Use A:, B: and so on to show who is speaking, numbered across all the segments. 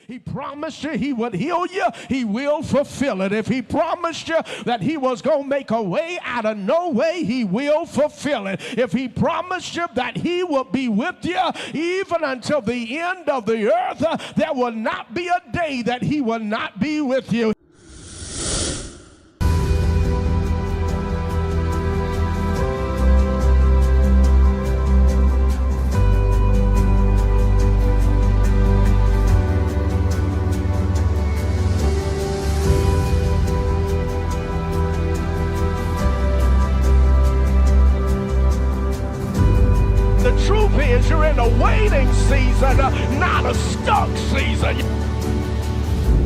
A: He promised you he would heal you, he will fulfill it. If he promised you that he was going to make a way out of no way, he will fulfill it. If he promised you that he will be with you even until the end of the earth, there will not be a day that he will not be with you. The truth is, you're in a waiting season, not a stuck season.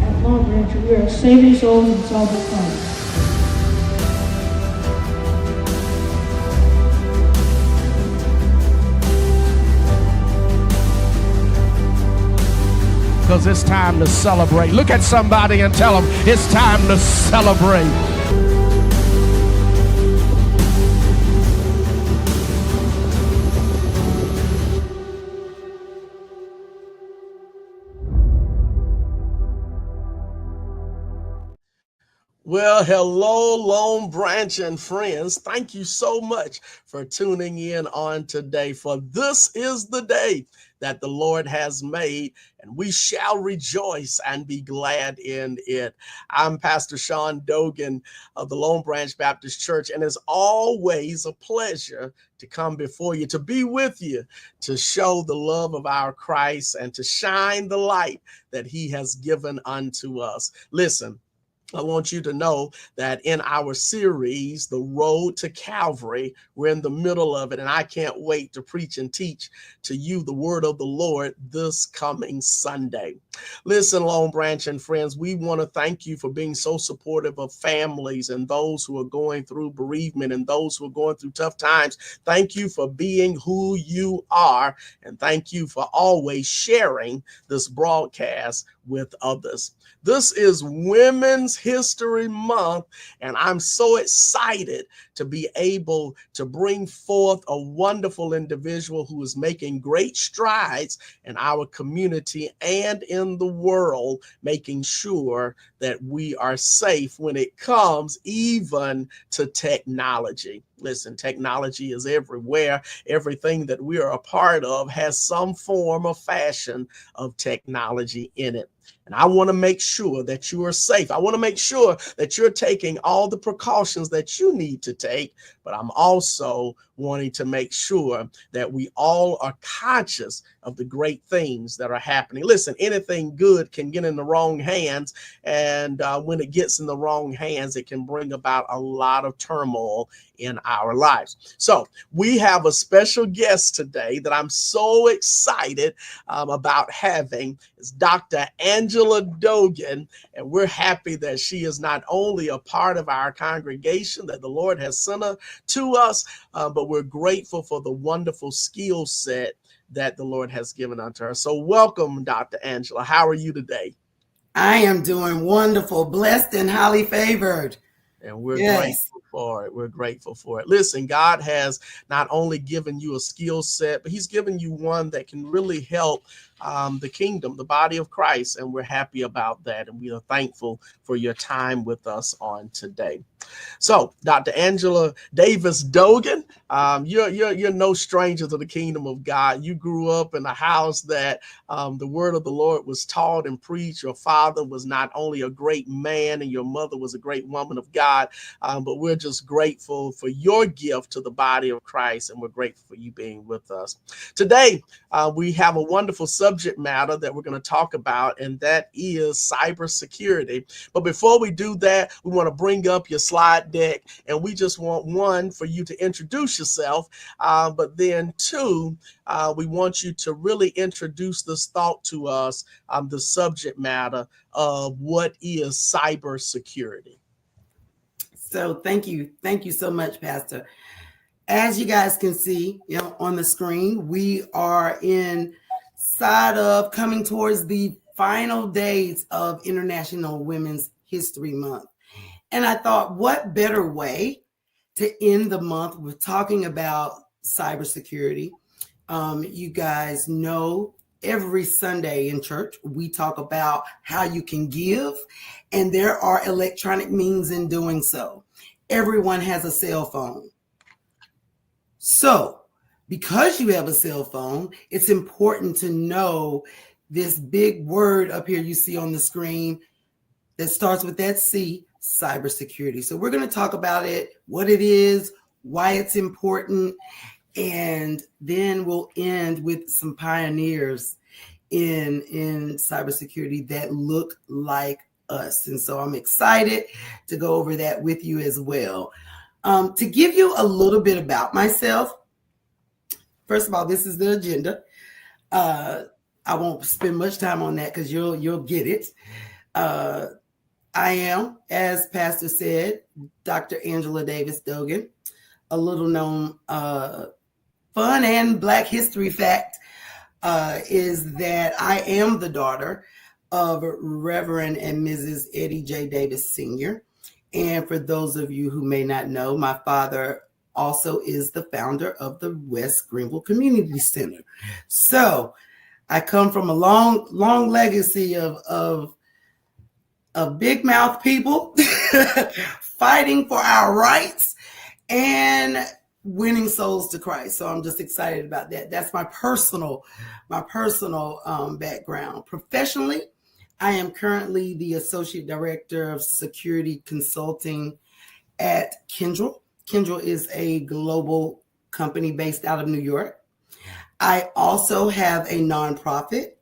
B: At Long Branch, we are saving souls and solving problems.
A: Because it's time to celebrate. Look at somebody and tell them it's time to celebrate.
C: Well, hello, Lone Branch and friends. Thank you so much for tuning in on today, for this is the day that the Lord has made, and we shall rejoice and be glad in it. I'm Pastor Sean Dogan of the Lone Branch Baptist Church, and it's always a pleasure to come before you, to be with you, to show the love of our Christ and to shine the light that he has given unto us. Listen, I want you to know that in our series, The Road to Calvary, we're in the middle of it, and I can't wait to preach and teach to you the word of the Lord this coming Sunday. Listen, Lone Branch and friends, we want to thank you for being so supportive of families and those who are going through bereavement and those who are going through tough times. Thank you for being who you are, and thank you for always sharing this broadcast with others. This is Women's History Month, and I'm so excited to be able to bring forth a wonderful individual who is making great strides in our community and in the world, making sure that we are safe when it comes even to technology. Listen, technology is everywhere. Everything that we are a part of has some form or fashion of technology in it. And I want to make sure that you are safe. I want to make sure that you're taking all the precautions that you need to take, but I'm also wanting to make sure that we all are conscious of the great things that are happening. Listen, anything good can get in the wrong hands, and when it gets in the wrong hands, it can bring about a lot of turmoil in our lives. So we have a special guest today that I'm so excited about having. It's Dr. Angela Dogan, and we're happy that she is not only a part of our congregation, that the Lord has sent her to us, but we're grateful for the wonderful skill set that the Lord has given unto her. So welcome, Dr. Angela. How are you today?
D: I am doing wonderful, blessed and highly favored.
C: And we're grateful for it. We're grateful for it. Listen, God has not only given you a skill set, but he's given you one that can really help the kingdom, the body of Christ. And we're happy about that. And we are thankful for your time with us on today. So, Dr. Angela Davis Dogan, you're no stranger to the kingdom of God. You grew up in a house that the word of the Lord was taught and preached. Your father was not only a great man and your mother was a great woman of God, but we're just grateful for your gift to the body of Christ, and we're grateful for you being with us. Today, we have a wonderful subject matter that we're going to talk about, and that is cybersecurity. But before we do that, we want to bring up your slide deck, and we just want, one, for you to introduce yourself, but then two, we want you to really introduce this thought to us, the subject matter of what is cybersecurity.
D: So thank you so much, Pastor. As you guys can see, on the screen, we are inside of coming towards the final days of International Women's History Month. And I thought, what better way to end the month with talking about cybersecurity? You guys know every Sunday in church, we talk about how you can give, and there are electronic means in doing so. Everyone has a cell phone. So, because you have a cell phone, it's important to know this big word up here you see on the screen that starts with that C, cybersecurity. So we're going to talk about it, what it is, why it's important, and then we'll end with some pioneers in cybersecurity that look like us. And so I'm excited to go over that with you as well. To give you a little bit about myself, first of all, this is the agenda. I won't spend much time on that because you'll get it. I am, as Pastor said, Dr. Angela Davis Dogan. A little known fun and Black history fact is that I am the daughter of Reverend and Mrs. Eddie J. Davis Sr. And for those of you who may not know, my father also is the founder of the West Greenville Community Center. So I come from a long legacy of big mouth people fighting for our rights and winning souls to Christ. So I'm just excited about that. That's my personal background. Professionally, I am currently the Associate Director of Security Consulting at Kyndryl. Kyndryl is a global company based out of New York. I also have a nonprofit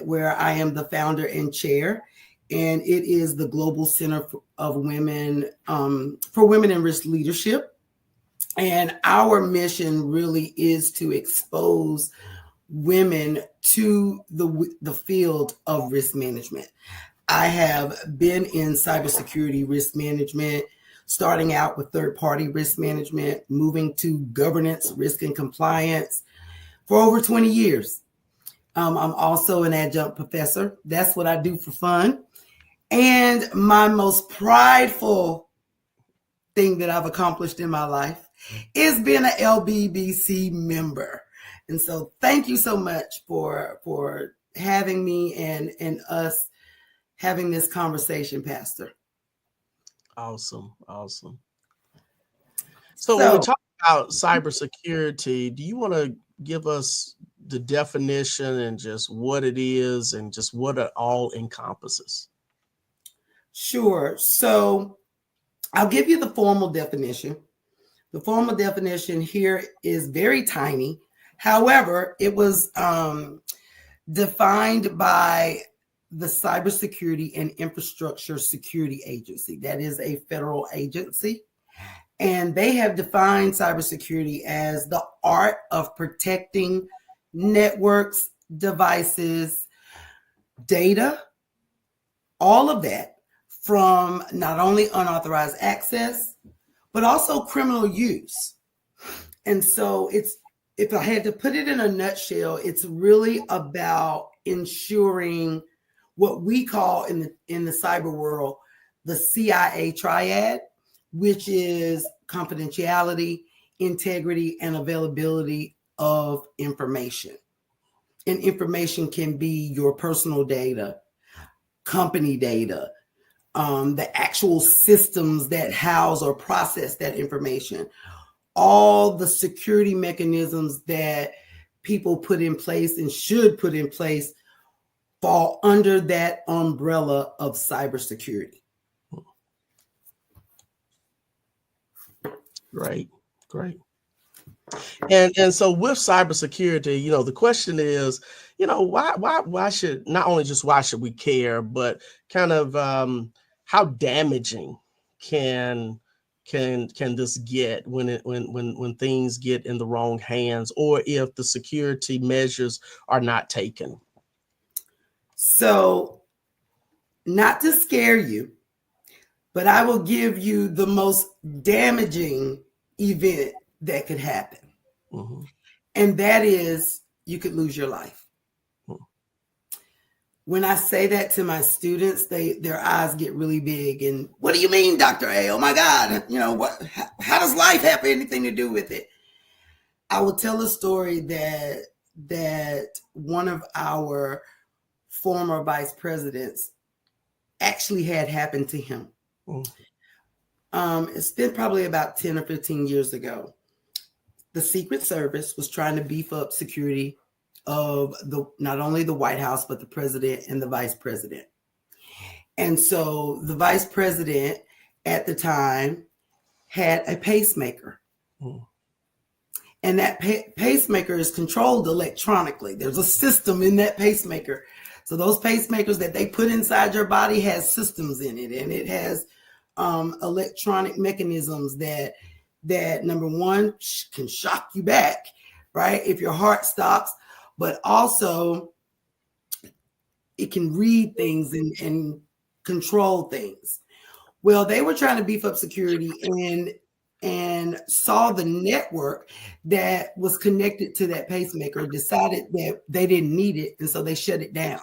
D: where I am the founder and chair, and it is the Global Center of Women for Women in Risk Leadership. And our mission really is to expose women to the field of risk management. I have been in cybersecurity risk management, starting out with third-party risk management, moving to governance, risk, and compliance for over 20 years. I'm also an adjunct professor. That's what I do for fun. And my most prideful thing that I've accomplished in my life is being an LBBC member. And so thank you so much for having me and us having this conversation, Pastor.
C: Awesome. So when we talk about cybersecurity, do you want to give us the definition and just what it is and just what it all encompasses?
D: Sure. So I'll give you the formal definition. The formal definition here is very tiny. However, it was defined by the Cybersecurity and Infrastructure Security Agency. That is a federal agency. And they have defined cybersecurity as the art of protecting networks, devices, data, all of that from not only unauthorized access, but also criminal use. And so if I had to put it in a nutshell, it's really about ensuring what we call in the cyber world, the CIA triad, which is confidentiality, integrity, and availability of information. And information can be your personal data, company data, the actual systems that house or process that information, all the security mechanisms that people put in place and should put in place fall under that umbrella of cybersecurity.
C: Great. And so with cybersecurity, the question is, why should not only just why should we care, but kind of how damaging can this get when things get in the wrong hands, or if the security measures are not taken?
D: So, not to scare you, but I will give you the most damaging event that could happen.
C: Mm-hmm.
D: And that is you could lose your life. Mm-hmm. When I say that to my students, their eyes get really big. And what do you mean, Dr. A? Oh my God, how does life have anything to do with it? I will tell a story that that one of our former vice presidents actually had happened to him. It's been probably about 10 or 15 years ago. The Secret Service was trying to beef up security of not only the White House, but the president and the vice president. And so the vice president at the time had a pacemaker. And that pacemaker is controlled electronically. There's a system in that pacemaker. So those pacemakers that they put inside your body has systems in it, and it has electronic mechanisms that number one can shock you back, right? If your heart stops, but also it can read things and control things. Well, they were trying to beef up security and saw the network that was connected to that pacemaker, decided that they didn't need it, and so they shut it down.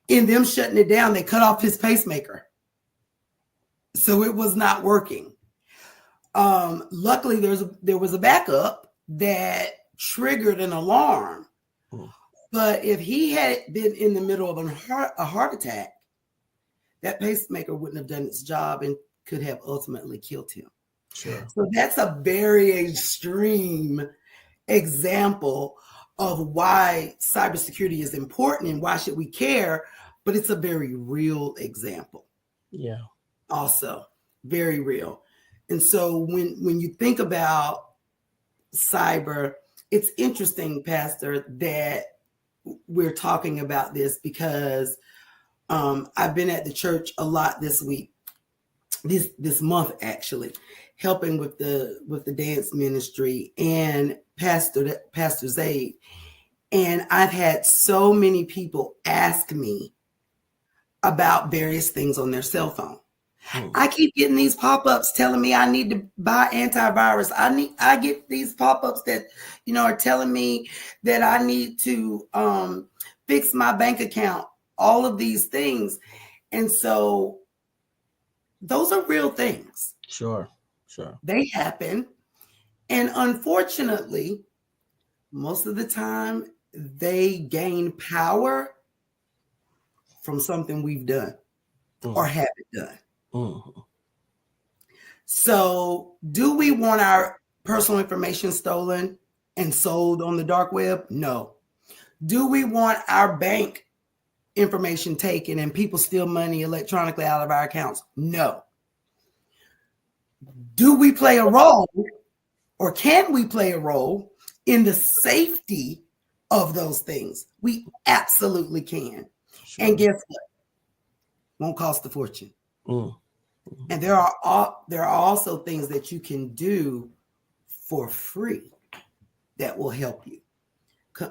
D: In them shutting it down, they cut off his pacemaker. So it was not working. Luckily, there was a backup that triggered an alarm. But if he had been in the middle of a heart attack, that pacemaker wouldn't have done its job and could have ultimately killed him.
C: Sure.
D: So that's a very extreme example of why cybersecurity is important and why should we care, but it's a very real example.
C: Yeah.
D: Also, very real. And so when you think about cyber, it's interesting, Pastor, that we're talking about this because I've been at the church a lot this week, this month actually, helping with the dance ministry and Pastor's aid. And I've had so many people ask me about various things on their cell phone. I keep getting these pop-ups telling me I need to buy antivirus. I get these pop-ups that, are telling me that I need to fix my bank account, all of these things. And so those are real things.
C: Sure.
D: They happen. And unfortunately, most of the time they gain power from something we've done or haven't done. So do we want our personal information stolen and sold on the dark web? No. Do we want our bank information taken and people steal money electronically out of our accounts? No. Do we play a role, or can we play a role in the safety of those things? We absolutely can. Sure. And guess what? Won't cost a fortune. And there are also things that you can do for free that will help you.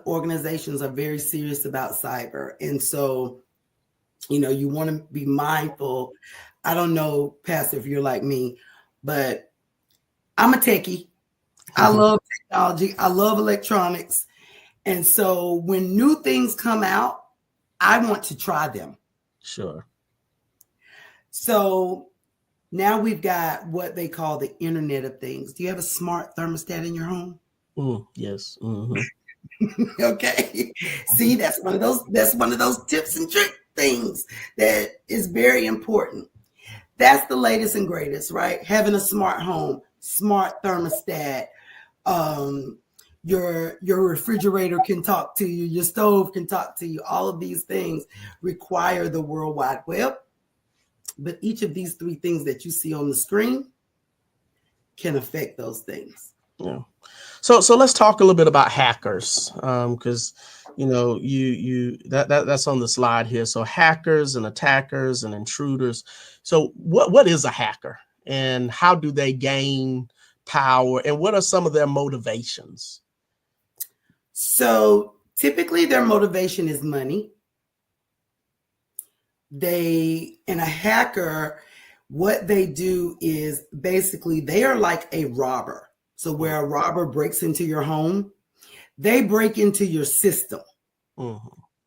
D: Organizations are very serious about cyber. And so, you want to be mindful. I don't know, Pastor, if you're like me, but I'm a techie. I love technology. I love electronics. And so when new things come out, I want to try them.
C: Sure.
D: So now we've got what they call the Internet of Things. Do you have a smart thermostat in your home?
C: Yes.
D: Okay. See, that's one of those tips and trick things that is very important. That's the latest and greatest, right? Having a smart home, smart thermostat. Your refrigerator can talk to you. Your stove can talk to you. All of these things require the World Wide Web. But each of these three things that you see on the screen can affect those things.
C: Yeah. So let's talk a little bit about hackers, because that's on the slide here. So hackers and attackers and intruders. So what is a hacker, and how do they gain power, and what are some of their motivations?
D: So typically their motivation is money. A hacker, what they do is basically they are like a robber. So where a robber breaks into your home, they break into your system.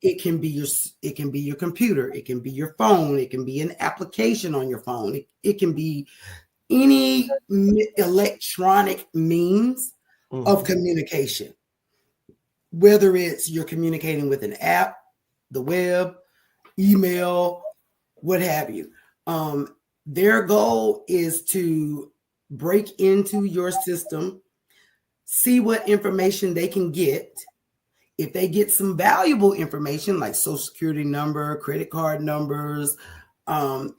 D: It can be your computer, it can be your phone, it can be an application on your phone, it can be any electronic means of communication. whether it's you're communicating with an app, the web, email, what have you. Their goal is to break into your system, see what information they can get. If they get some valuable information like social security number, credit card numbers,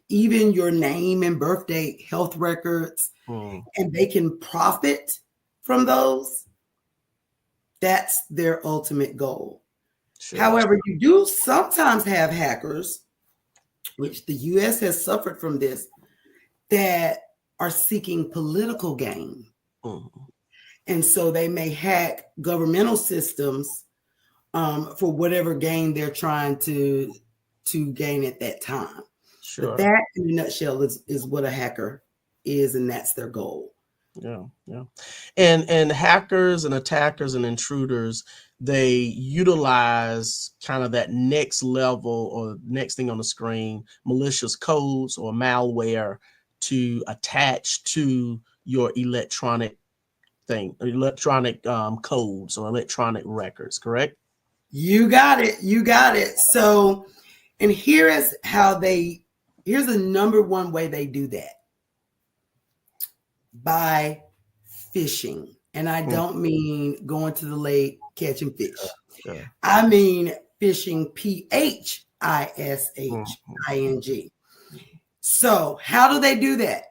D: even your name and birth date, health records, and they can profit from those, that's their ultimate goal. Sure. However, you do sometimes have hackers, which the U.S. has suffered from this, that are seeking political gain. And so they may hack governmental systems for whatever gain they're trying to gain at that time. Sure. But that, in a nutshell, is what a hacker is, and that's their goal.
C: Yeah. And hackers and attackers and intruders, they utilize kind of that next level or next thing on the screen, malicious codes or malware to attach to your electronic codes or electronic records, correct?
D: You got it. So, and here's the number one way they do that. By phishing. And I don't mean going to the lake catching fish. Yeah. I mean phishing, PHISHING. So how do they do that?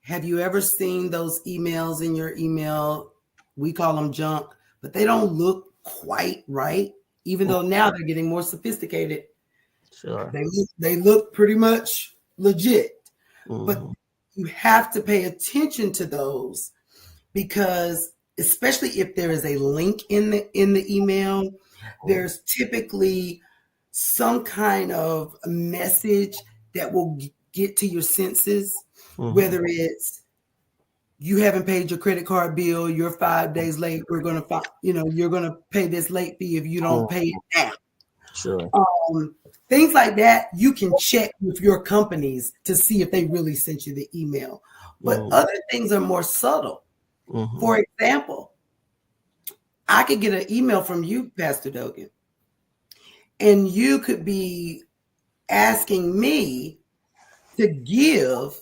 D: Have you ever seen those emails in your email? We call them junk, but they don't look quite right, even though now they're getting more sophisticated.
C: Sure.
D: They look pretty much legit. But you have to pay attention to those, because especially if there is a link in the email, there's typically some kind of message that will get to your senses, whether it's you haven't paid your credit card bill, you're 5 days late, you're going to pay this late fee if you don't pay it now.
C: Sure.
D: Things like that, you can check with your companies to see if they really sent you the email. But other things are more subtle. For example, I could get an email from you, Pastor Dogan, and you could be asking me to give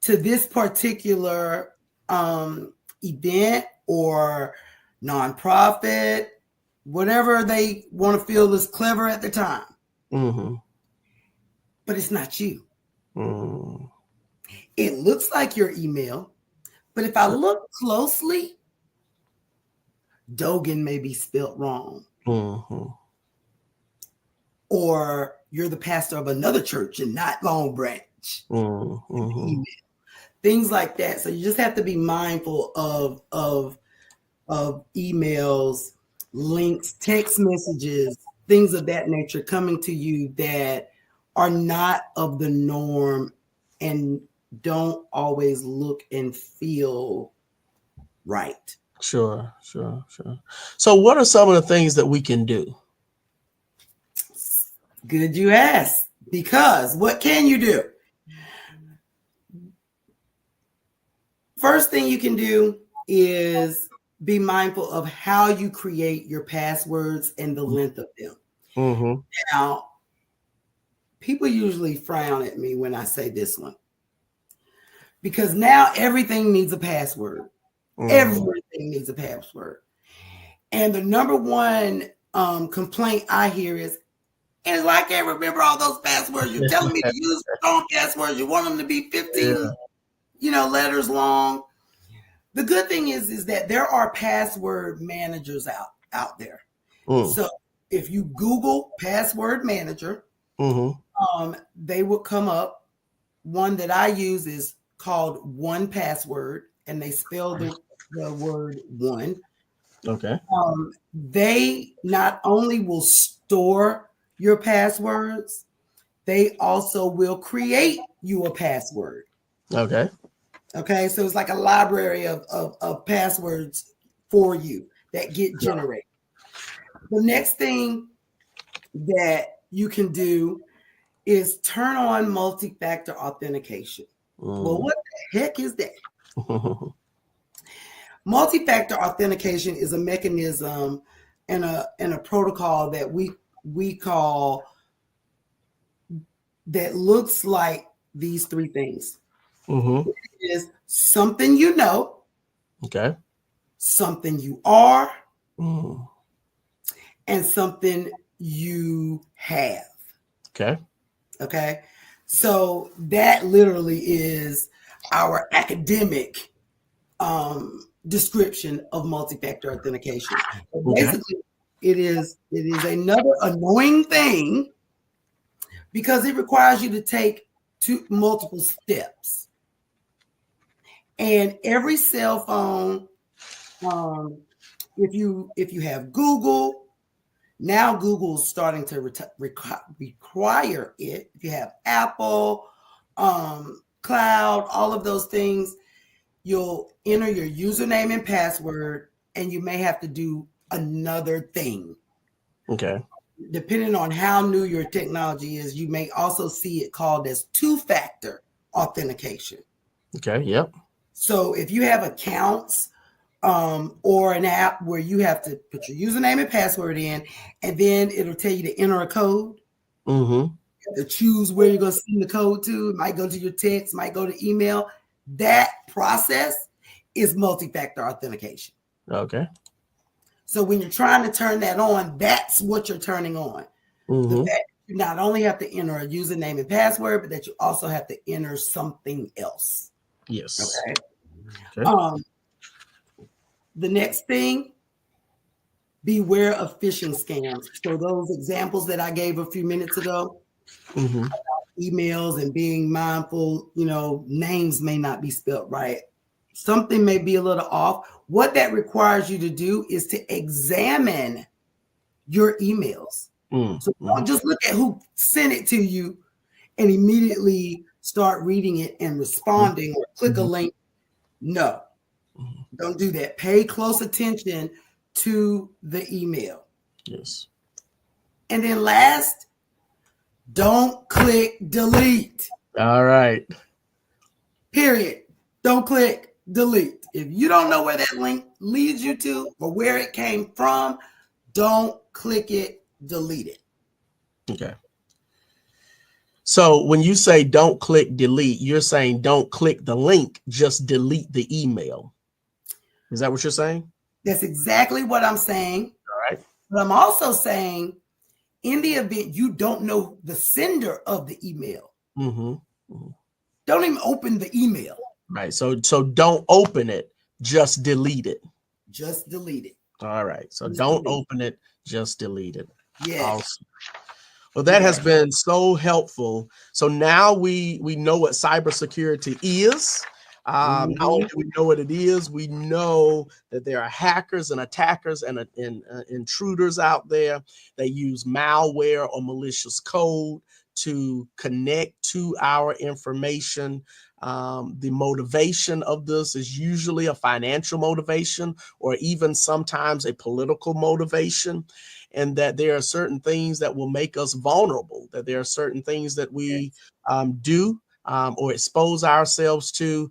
D: to this particular event or nonprofit, whatever they want to feel is clever at the time. But it's not you. It looks like your email, but if I look closely, Dogan may be spelled wrong. Or you're the pastor of another church and not Long Branch. Things like that. So you just have to be mindful of emails, links, text messages, things of that nature coming to you that are not of the norm and don't always look and feel right.
C: Sure. So what are some of the things that we can do?
D: Good you asked, because what can you do? First thing you can do is be mindful of how you create your passwords and the length of them. Now, people usually frown at me when I say this one, because now everything needs a password. Everything needs a password. And the number one complaint I hear is I can't remember all those passwords. You're telling me to use strong passwords. You want them to be 15 letters long. The good thing is that there are password managers out there. So if you Google password manager, they will come up. One that I use is called 1Password, and they spell the word one.
C: Okay.
D: They not only will store your passwords, they also will create you a password.
C: Okay.
D: So it's like a library of passwords for you that get generated. The next thing that you can do is turn on multi-factor authentication. Well, what the heck is that? Multi-factor authentication is a mechanism and a protocol that we call that looks like these three things.
C: Mm-hmm.
D: It is something you know,
C: Okay.
D: something you are,
C: Mm.
D: and something you have.
C: Okay.
D: Okay. So that literally is our academic description of multi-factor authentication. So
C: Okay.
D: basically, it is another annoying thing because it requires you to take multiple steps. And every cell phone, if you have Google, now Google's starting to require it. If you have Apple, Cloud, all of those things, you'll enter your username and password, and you may have to do another thing.
C: Okay.
D: Depending on how new your technology is, you may also see it called as two-factor authentication.
C: Okay. Yep.
D: So if you have accounts or an app where you have to put your username and password in, and then it'll tell you to enter a code.
C: Mm-hmm.
D: You have to choose where you're going to send the code to. It might go to your text, might go to email. That process is multi-factor authentication.
C: Okay.
D: So when you're trying to turn that on, that's what you're turning on.
C: Mm-hmm.
D: The fact that you not only have to enter a username and password, but that you also have to enter something else.
C: Yes.
D: Okay. The next thing, beware of phishing scams. So those examples that I gave a few minutes ago,
C: Mm-hmm.
D: about emails and being mindful, names may not be spelled right. Something may be a little off. What that requires you to do is to examine your emails.
C: Mm-hmm.
D: So don't just look at who sent it to you and immediately start reading it and responding or click a link. No, don't do that. Pay close attention to the email.
C: Yes.
D: And then last, don't click delete.
C: All right.
D: Period. Don't click delete. If you don't know where that link leads you to or where it came from, don't click it, delete it.
C: Okay. So when you say don't click delete, you're saying don't click the link, just delete the email. Is that what you're saying?
D: That's exactly what I'm saying.
C: All right.
D: But I'm also saying in the event you don't know the sender of the email, don't even open the email.
C: Right. So don't open it, just delete it.
D: Just delete it.
C: All right. So don't open it, just delete it.
D: Yes.
C: Awesome. Well, that has been so helpful. So now we know what cybersecurity is. Not only do we know what it is, we know that there are hackers and attackers and intruders out there that use malware or malicious code to connect to our information. The motivation of this is usually a financial motivation or even sometimes a political motivation. And that there are certain things that will make us vulnerable, that there are certain things that we do or expose ourselves to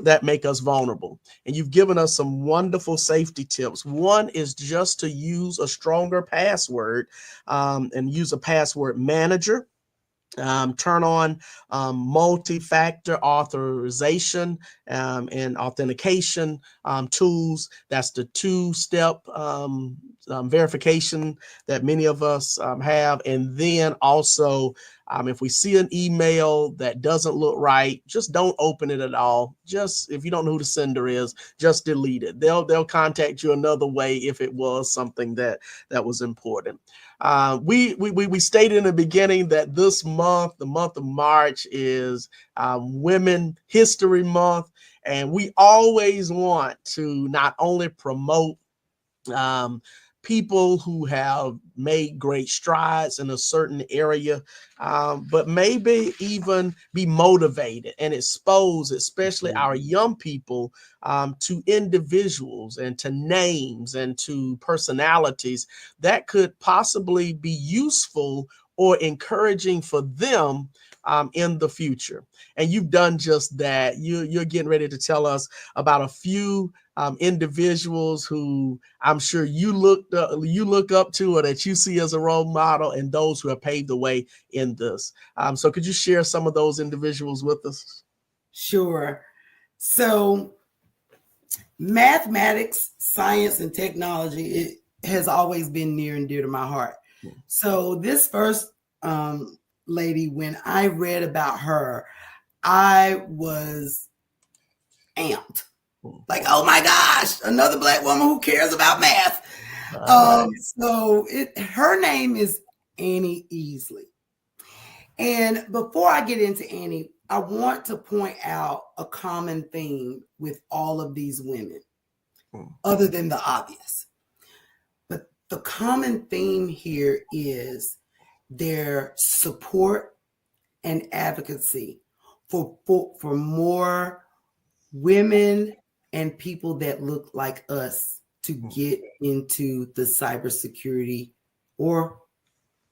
C: that make us vulnerable. And you've given us some wonderful safety tips. One is just to use a stronger password and use a password manager. Turn on multi-factor authorization and authentication tools. That's the two-step verification that many of us have. And then also, if we see an email that doesn't look right, just don't open it at all. Just if you don't know who the sender is, just delete it. They'll contact you another way if it was something that was important. We stated in the beginning that this month, the month of March, is Women History Month, and we always want to not only promote people who have made great strides in a certain area, but maybe even be motivated and expose, especially our young people, to individuals and to names and to personalities that could possibly be useful or encouraging for them in the future. And you've done just that. You're getting ready to tell us about a few individuals who I'm sure you look up to, or that you see as a role model, and those who have paved the way in this. So could you share some of those individuals with us?
D: Sure. So mathematics, science, and technology, it has always been near and dear to my heart. So this first lady, when I read about her, I was amped. Like, oh my gosh, another Black woman who cares about math. So her name is Annie Easley. And before I get into Annie, I want to point out a common theme with all of these women, other than the obvious. But the common theme here is their support and advocacy for more women and people that look like us to get into the cybersecurity or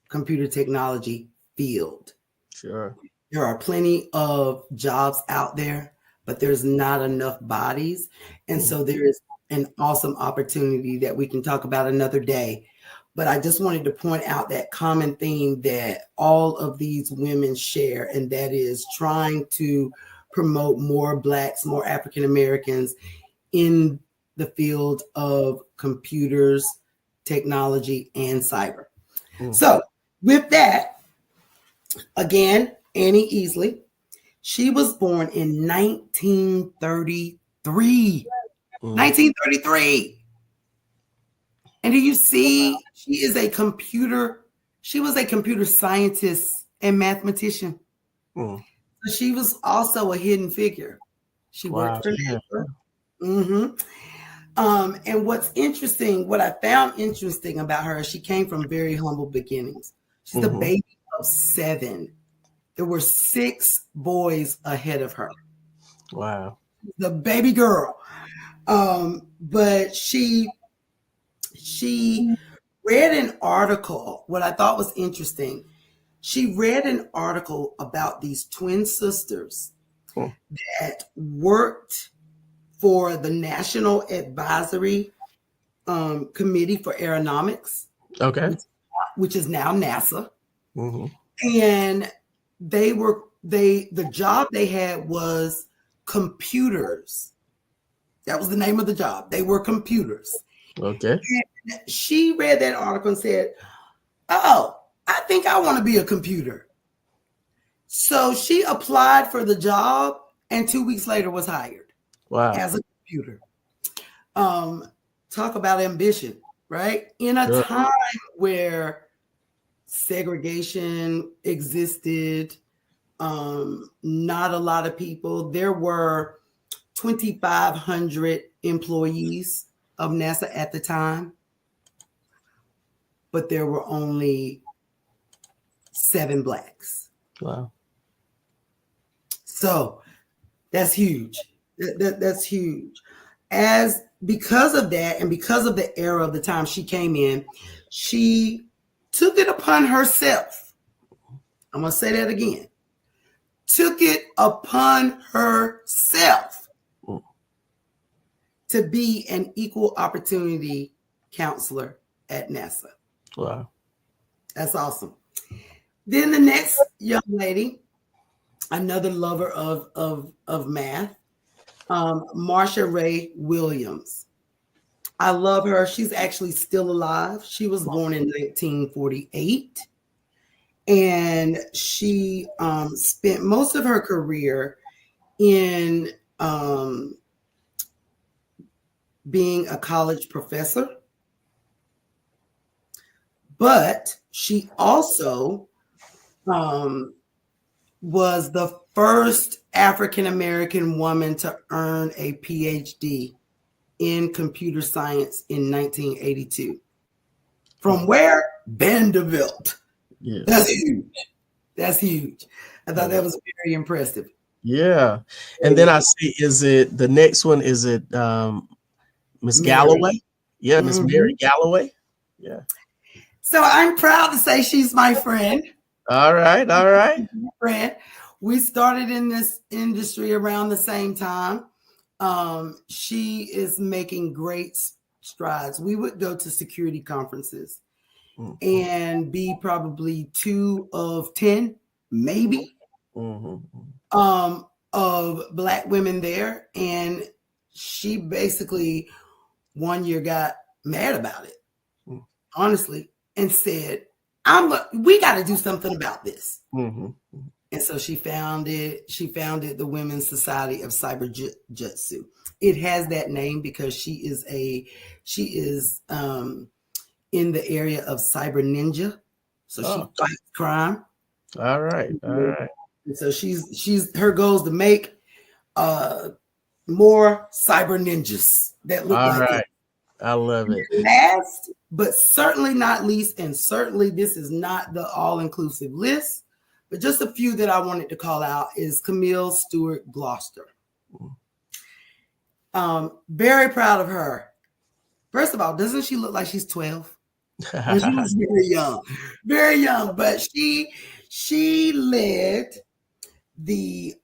D: computer technology field.
C: Sure.
D: There are plenty of jobs out there, but there's not enough bodies. And so there is an awesome opportunity that we can talk about another day. But I just wanted to point out that common theme that all of these women share, and that is trying to promote more Blacks, more African Americans in the field of computers, technology, and cyber. So with that, again, Annie Easley, she was born in 1933. 1933. And do you see, she was a computer scientist and mathematician. So she was also a hidden figure. She worked for NASA. And what I found interesting about her, she came from very humble beginnings. She's the baby of 7. There were 6 boys ahead of her.
C: Wow.
D: The baby girl. But she read an article. What I thought was interesting, she read an article about these twin sisters that worked for the National Advisory Committee for Aeronautics, which is now NASA. And the job they had was computers. That was the name of the job. They were computers.
C: Okay.
D: And she read that article and said, oh, I think I want to be a computer. So she applied for the job and 2 weeks later was hired.
C: Wow.
D: As a computer. Talk about ambition, right? In a time where segregation existed, not a lot of people, there were 2,500 employees of NASA at the time, but there were only 7 Blacks.
C: Wow.
D: So that's huge. That's huge. Because of that, and because of the era of the time she came in, she took it upon herself. I'm going to say that again. Took it upon herself to be an equal opportunity counselor at NASA.
C: Wow.
D: That's awesome. Then the next young lady, another lover of math, Marsha Ray Williams. I love her. She's actually still alive. She was born in 1948. And she spent most of her career in being a college professor. But she also was the first African-American woman to earn a PhD in computer science in 1982. From where? Vanderbilt.
C: Yes.
D: That's huge. That's huge. I thought that was very impressive.
C: Yeah. And then I see, is it the next one? Is it Miss Galloway? Yeah, Miss Mary Galloway. Yeah.
D: So I'm proud to say she's my friend.
C: All right. All right.
D: Friend. We started in this industry around the same time. She is making great strides. We would go to security conferences and be probably 2 of 10, maybe, of Black women there. And she basically one year got mad about it, honestly, and said, we got to do something about this. And so she founded the Women's Society of Cyber Jutsu. It has that name because she is in the area of cyber ninja. So she fights crime.
C: All right. All right.
D: And so her goal is to make more cyber ninjas that look like it.
C: I love it.
D: Last, but certainly not least, and certainly this is not the all-inclusive list, but just a few that I wanted to call out is Camille Stewart Gloucester. Very proud of her. First of all, doesn't she look like she's 12? And she was very young, but she led the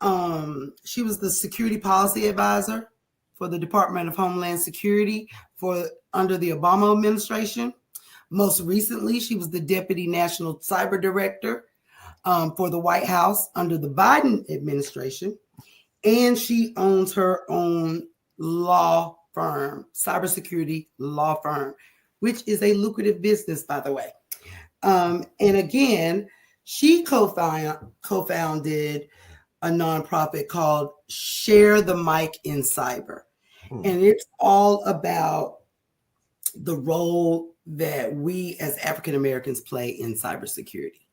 D: she was the security policy advisor for the Department of Homeland Security under the Obama administration. Most recently, she was the Deputy National Cyber Director for the White House under the Biden administration. And she owns her own law firm, cybersecurity law firm, which is a lucrative business, by the way. And again, she co-founded a nonprofit called Share the Mic in Cyber. And it's all about the role that we as African Americans play in cybersecurity.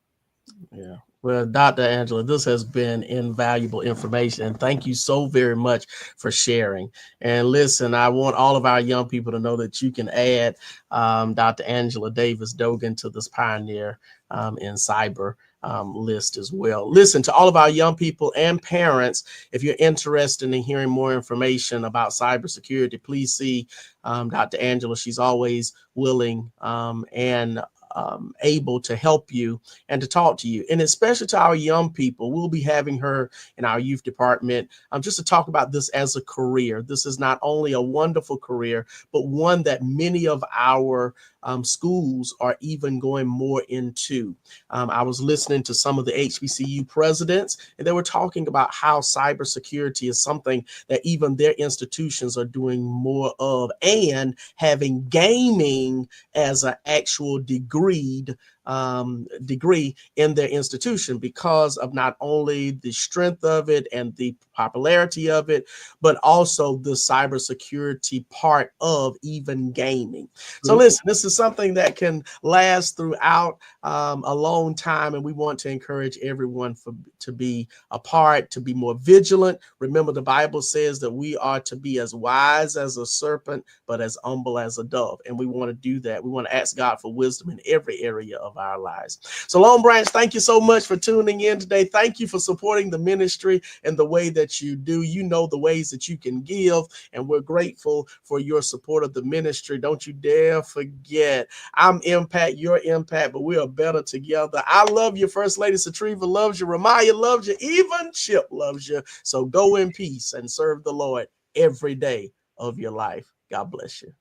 C: Yeah. Well, Dr. Angela, this has been invaluable information. And thank you so very much for sharing. And listen, I want all of our young people to know that you can add Dr. Angela Davis Dogan to this pioneer in cyber list as well. Listen, to all of our young people and parents, if you're interested in hearing more information about cybersecurity, please see Dr. Angela. She's always willing and able to help you and to talk to you, and especially to our young people. We'll be having her in our youth department just to talk about this as a career. This is not only a wonderful career, but one that many of our schools are even going more into. I was listening to some of the HBCU presidents, and they were talking about how cybersecurity is something that even their institutions are doing more of, and having gaming as an actual degree in their institution, because of not only the strength of it and the popularity of it, but also the cybersecurity part of even gaming. So listen, this is something that can last throughout a long time, and we want to encourage everyone to be a part, to be more vigilant. Remember, the Bible says that we are to be as wise as a serpent, but as humble as a dove, and we want to do that. We want to ask God for wisdom in every area of our lives. So Long Branch, thank you so much for tuning in today. Thank you for supporting the ministry in the way that you do. You know the ways that you can give, and we're grateful for your support of the ministry. Don't you dare forget, I'm impact, your impact, but we are better together. I love you. First Lady Satriva loves you. Ramaya loves you. Even Chip loves you. So go in peace and serve the Lord every day of your life. God bless you.